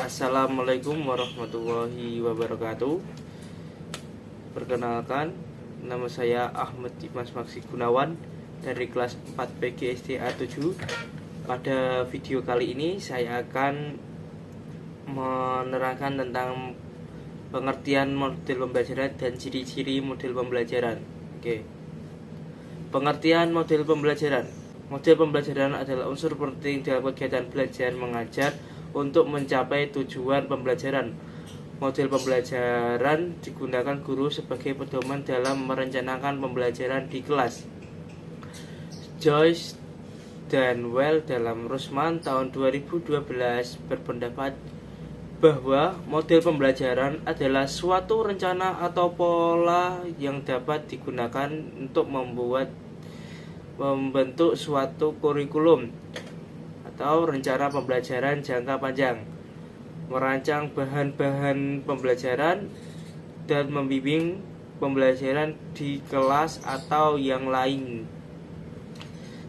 Assalamualaikum warahmatullahi wabarakatuh. Perkenalkan, nama saya Ahmad Dimas Maksi Gunawan dari kelas 4 PGSD A7. Pada video kali ini saya akan menerangkan tentang pengertian model pembelajaran dan ciri-ciri model pembelajaran. Pengertian model pembelajaran. Model pembelajaran adalah unsur penting dalam kegiatan belajar mengajar untuk mencapai tujuan pembelajaran. Model pembelajaran digunakan guru sebagai pedoman dalam merencanakan pembelajaran di kelas. Joyce dan Well dalam Rusman tahun 2012 berpendapat bahwa model pembelajaran adalah suatu rencana atau pola yang dapat digunakan untuk membentuk suatu kurikulum atau rencana pembelajaran jangka panjang, merancang bahan-bahan pembelajaran, dan membimbing pembelajaran di kelas atau yang lain.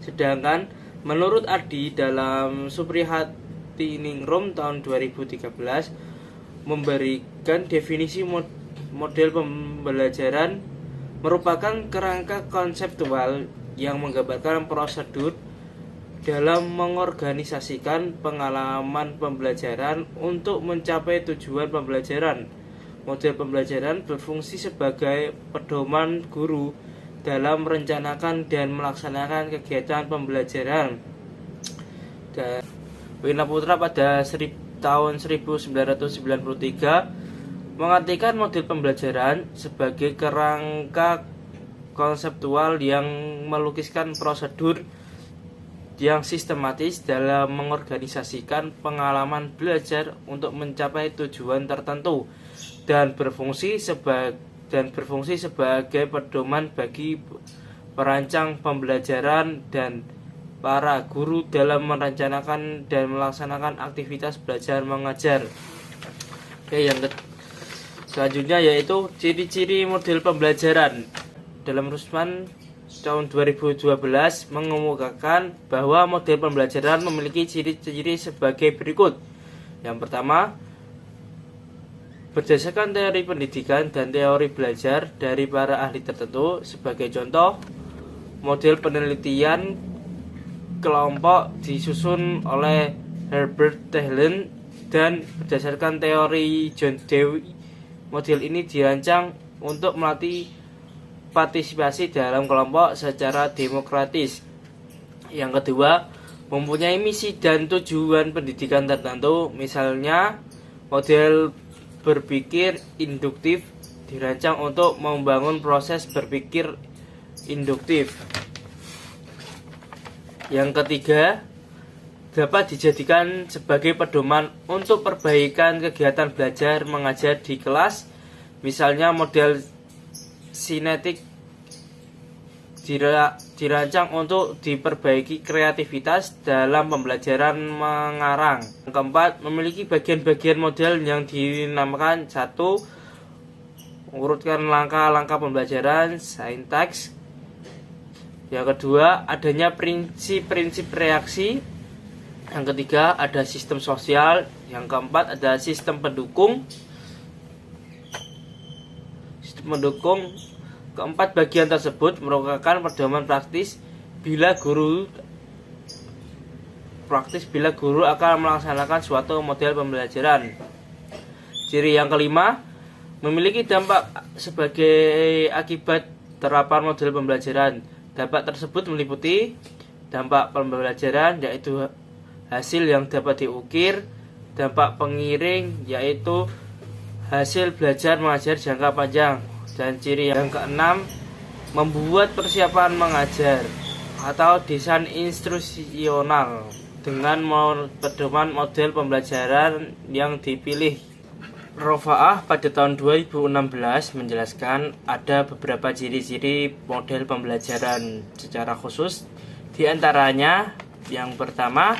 Sedangkan menurut Adi dalam Suprihatiningrum tahun 2013 memberikan definisi model pembelajaran merupakan kerangka konseptual yang menggambarkan prosedur dalam mengorganisasikan pengalaman pembelajaran untuk mencapai tujuan pembelajaran. Model pembelajaran berfungsi sebagai pedoman guru dalam merencanakan dan melaksanakan kegiatan pembelajaran. Dan Wina Putra pada tahun 1993 mengartikan model pembelajaran sebagai kerangka konseptual yang melukiskan prosedur yang sistematis dalam mengorganisasikan pengalaman belajar untuk mencapai tujuan tertentu dan berfungsi sebagai pedoman bagi perancang pembelajaran dan para guru dalam merencanakan dan melaksanakan aktivitas belajar mengajar. Selanjutnya yaitu ciri-ciri model pembelajaran. Dalam Rusman tahun 2012 mengemukakan bahwa model pembelajaran memiliki ciri-ciri sebagai berikut. Yang pertama, berdasarkan teori pendidikan dan teori belajar dari para ahli tertentu. Sebagai contoh, model penelitian kelompok disusun oleh Herbert Tehlen dan berdasarkan teori John Dewey. Model ini dirancang untuk melatih partisipasi dalam kelompok secara demokratis. Yang kedua, mempunyai misi dan tujuan pendidikan tertentu. Misalnya, model berpikir induktif dirancang untuk membangun proses berpikir induktif. Yang ketiga, dapat dijadikan sebagai pedoman untuk perbaikan kegiatan belajar mengajar di kelas. Misalnya, model sinetik dirancang untuk diperbaiki kreativitas dalam pembelajaran mengarang. Yang keempat, memiliki bagian-bagian model yang dinamakan 1. Urutkan langkah-langkah pembelajaran, sintaks. Yang kedua, adanya prinsip-prinsip reaksi. Yang ketiga, ada sistem sosial. Yang keempat, ada sistem pendukung. Keempat bagian tersebut merupakan pedoman praktis bila guru akan melaksanakan suatu model pembelajaran. Ciri yang kelima, memiliki dampak sebagai akibat terapan model pembelajaran. Dampak tersebut meliputi dampak pembelajaran, yaitu hasil yang dapat diukir. Dampak pengiring, yaitu hasil belajar mengajar jangka panjang. Dan ciri yang keenam, membuat persiapan mengajar atau desain instrusional dengan pedoman model pembelajaran yang dipilih. Rofa'ah pada tahun 2016 menjelaskan ada beberapa ciri-ciri model pembelajaran secara khusus. Di antaranya, yang pertama,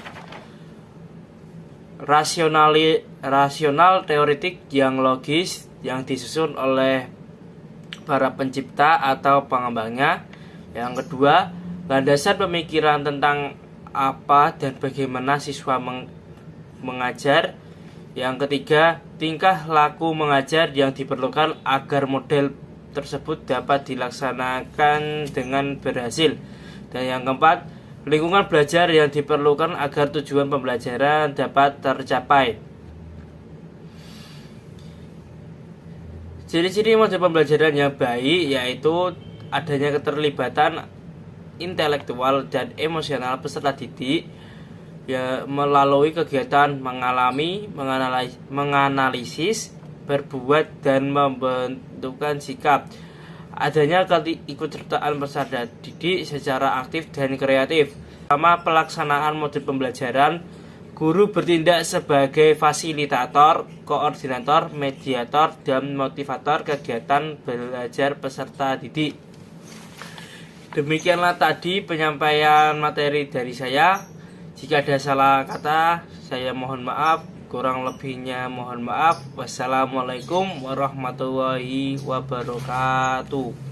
rasional teoretik yang logis yang disusun oleh para pencipta atau pengembangnya. Yang kedua, landasan pemikiran tentang apa dan bagaimana siswa mengajar. Yang ketiga, tingkah laku mengajar yang diperlukan agar model tersebut dapat dilaksanakan dengan berhasil. Dan yang keempat, lingkungan belajar yang diperlukan agar tujuan pembelajaran dapat tercapai. Ciri-ciri model pembelajaran yang baik yaitu adanya keterlibatan intelektual dan emosional peserta didik ya, melalui kegiatan mengalami, menganalisis, berbuat, dan membentukkan sikap. Adanya keikutsertaan peserta didik secara aktif dan kreatif. Selama pelaksanaan model pembelajaran, guru bertindak sebagai fasilitator, koordinator, mediator, dan motivator kegiatan belajar peserta didik. Demikianlah tadi penyampaian materi dari saya. Jika ada salah kata, saya mohon maaf. Kurang lebihnya mohon maaf. Wassalamualaikum warahmatullahi wabarakatuh.